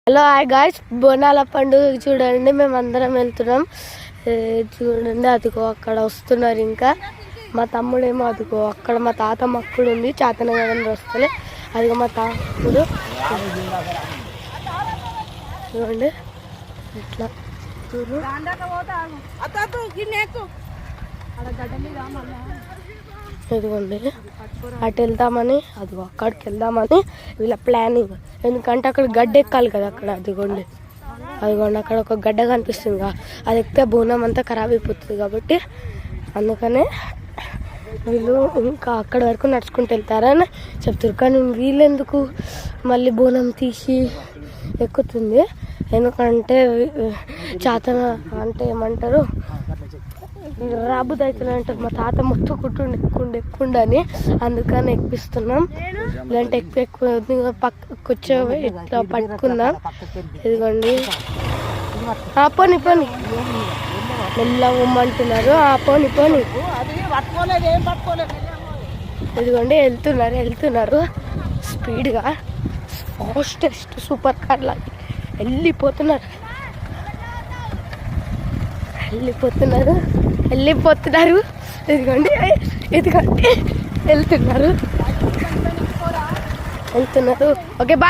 Hello hi guys, బోనాల పండుగ చూడండి. మేము అందరం వెళ్తున్నాం. చూడండి, అదిగో అక్కడ వస్తున్నారు. ఇంకా మా తమ్ముడేమో అదిగో అక్కడ మా తాత మక్కుడు ఉంది, చాతనగరం వస్తలే. అదిగో మా తమ్ముడు చూడండి ఇట్లా ఇదిగోండి అటు వెళ్దామని, అదిగో అక్కడికి వెళ్దామని వీళ్ళ ప్లానింగ్. ఎందుకంటే అక్కడ గడ్డ ఎక్కాలి కదా. అక్కడ అదిగోండి అక్కడ ఒక గడ్డ కనిపిస్తుంది కదా, అది ఎక్కితే బోనం అంతా ఖరాబ్ అయిపోతుంది. కాబట్టి అందుకనే వీళ్ళు ఇంకా అక్కడి వరకు నడుచుకుంటూ వెళ్తారని చెప్తారు. కానీ వీళ్ళెందుకు మళ్ళీ బోనం తీసి ఎక్కుతుంది? ఎందుకంటే చాతన అంటే ఏమంటారు, రాబుద్ది అవుతుంది అంటారు. మా తాత మొత్తం ఎక్కుండని అందుకని ఎక్కిస్తున్నాం. ఇలాంటి ఎక్కువ పక్కకు వచ్చే ఇట్లా పట్టుకుందాం. ఇదిగోండి పోని పోని మెల్లగా ఉమ్మంటున్నారు. పోని ఇదిగోండి వెళ్తున్నారు స్పీడ్గా, ఫాస్టెస్ట్ సూపర్ కార్ లాగా వెళ్ళిపోతున్నారు. ఇదిగోండి వెళ్తున్నారు. Okay bye.